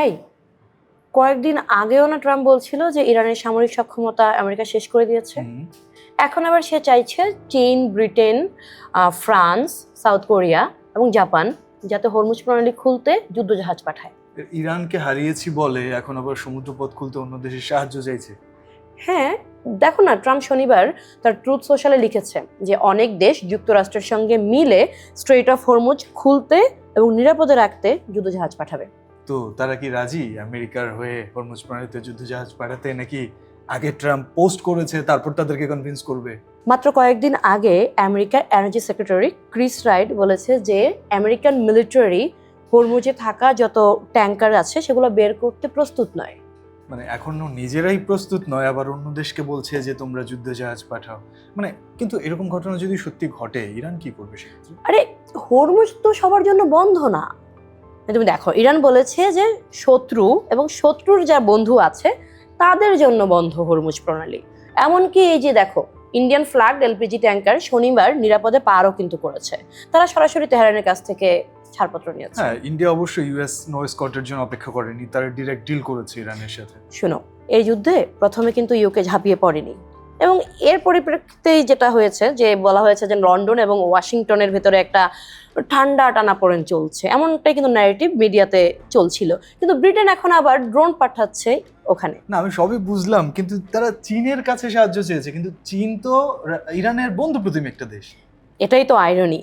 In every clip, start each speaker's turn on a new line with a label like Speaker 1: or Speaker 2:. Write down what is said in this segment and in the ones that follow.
Speaker 1: এই কয়েকদিন আগেও না ট্রাম্প বলছিল যে ইরানের সামরিক সক্ষমতা আমেরিকা শেষ করে দিয়েছে। এখন আবার সে চাইছে চীন, ব্রিটেন, ফ্রান্স, সাউথ কোরিয়া এবং জাপান যাতে হরমুজ প্রণালী খুলতে যুদ্ধজাহাজ পাঠায়।
Speaker 2: ইরানকে হারিয়েছি বলে এখন আবার সমুদ্রপথ খুলতে অন্য দেশের সাহায্য চাইছে।
Speaker 1: হ্যাঁ, দেখো না, ট্রাম্প শনিবার তার ট্রুথ সোশ্যালে লিখেছে যে অনেক দেশ যুক্তরাষ্ট্রের সঙ্গে মিলে স্ট্রেইট অফ হরমুজ খুলতে এবং নিরাপদে রাখতে যুদ্ধজাহাজ পাঠাবে।
Speaker 2: তো তারা কি রাজি আমেরিকার হয়ে হরমুজ প্রণালীতে যুদ্ধজাহাজ পাঠাতে, নাকি আগে ট্রাম্প পোস্ট করেছে তারপর তাদেরকে কনভিন্স করবে?
Speaker 1: মাত্র কয়েকদিন আগে আমেরিকার এনার্জি সেক্রেটারি ক্রিস রাইট বলেছে যে আমেরিকান মিলিটারি হরমুজে থাকা যত ট্যাঙ্কার আছে সেগুলো বের করতে প্রস্তুত নয়।
Speaker 2: মানে এখনো নিজেরাই প্রস্তুত নয়, আবার অন্য দেশকে বলছে যে তোমরা যুদ্ধজাহাজ পাঠাও। মানে কিন্তু এরকম ঘটনা যদি সত্যি ঘটে, ইরান কি করবে সেক্ষেত্রে?
Speaker 1: আরে, হরমুজ তো সবার জন্য বন্ধ না। তুমি দেখো, ইরান বলেছে যে শত্রু এবং শত্রুর যা বন্ধু আছে তাদের জন্য বন্ধ হরমুজ প্রণালী। এমনকি এই যে দেখো, ইন্ডিয়ান ফ্ল্যাগ এলপিজি ট্যাঙ্কার শনিবার নিরাপদে পারও কিন্তু করেছে। তারা সরাসরি তেহরানের কাছ থেকে ছাড়পত্র নিয়েছে।
Speaker 2: হ্যাঁ, ইন্ডিয়া অবশ্যই ইউএস নো স্কটের জন্য অপেক্ষা করেনি, তারা ডিরেক্ট ডিল করেছে ইরানের সাথে।
Speaker 1: শুনো, এই যুদ্ধে প্রথমে কিন্তু ইউকে ঝাঁপিয়ে পড়েনি, এবং এর পরিপ্রেক্ষিতেই যেটা হয়েছে যে বলা হয়েছে যে লন্ডন এবং ওয়াশিংটনের ভেতরে একটা ঠান্ডা টানাপোড়েন চলছে, এমনটাই কিন্তু ন্যারেটিভ মিডিয়াতে চলছিল। কিন্তু ব্রিটেন এখন আবার ড্রোন পাঠাচ্ছে ওখানে।
Speaker 2: না, আমি সবই বুঝলাম, কিন্তু তারা চীনের কাছে সাহায্য চেয়েছে, কিন্তু চীন তো ইরানের বন্ধু প্রতিম একটা দেশ।
Speaker 1: এটাই তো আইরনি।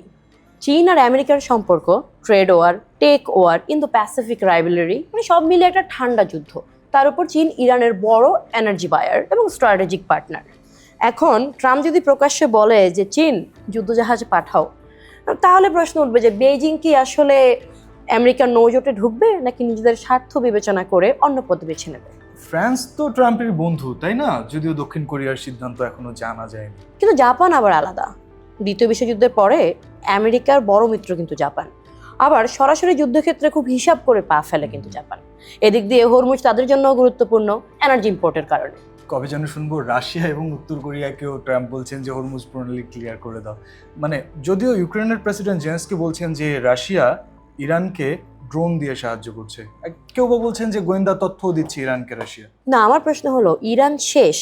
Speaker 1: চীন আর আমেরিকার সম্পর্ক ট্রেড ওয়ার, টেক ওয়ার, কিন্তু প্যাসিফিক রাইভেলারি, মানে সব মিলে একটা ঠান্ডা যুদ্ধ। তার উপর চীন ইরানের বড় এনার্জি বায়ার এবং স্ট্র্যাটেজিক পার্টনার। এখন ট্রাম্প যদি প্রকাশ্যে বলে যে চীন যুদ্ধজাহাজ পাঠাও, তাহলে প্রশ্ন উঠবে যে বেইজিং কি আসলে আমেরিকার নৌজোটে ঢুকবে, নাকি নিজেদের স্বার্থ বিবেচনা করে অন্য পথ বেছে নেবে?
Speaker 2: ফ্রান্স তো ট্রাম্পের বন্ধু, তাই না? যদিও দক্ষিণ কোরিয়ার সিদ্ধান্ত এখনো জানা যায়নি।
Speaker 1: কিন্তু জাপান আবার আলাদা। দ্বিতীয় বিশ্বযুদ্ধের পরে আমেরিকার বড় মিত্র কিন্তু জাপান। আবার সরাসরি যুদ্ধক্ষেত্রে খুব হিসাব করে পা ফেলে কিন্তু জাপান। এদিক দিয়ে হরমুজ তাদের জন্য গুরুত্বপূর্ণ এনার্জি ইম্পোর্টের কারণে।
Speaker 2: কবে যেন শুনবো রাশিয়া এবং উত্তর কোরিয়াকেও ট্রাম্প বলছেন যে হরমুজ প্রণালী ক্লিয়ার করে দাও। মানে যদিও ইউক্রেনের প্রেসিডেন্ট জেলেনস্কি বলছেন যে রাশিয়া ইরানকে ড্রোন দিয়ে সাহায্য করছে, কেউ বা বলছেন যে গোয়েন্দা তথ্যও দিচ্ছে ইরানকে রাশিয়া।
Speaker 1: না, আমার প্রশ্ন হলো, ইরান শেষ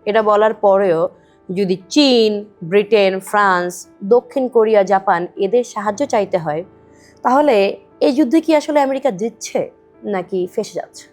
Speaker 1: এটা বলার পরেও যদি চীন, ব্রিটেন, ফ্রান্স, দক্ষিণ কোরিয়া, জাপান এদের সাহায্য চাইতে হয়, তাহলে এই যুদ্ধে কি আসলে আমেরিকা জিতছে নাকি ফেঁসে যাচ্ছে?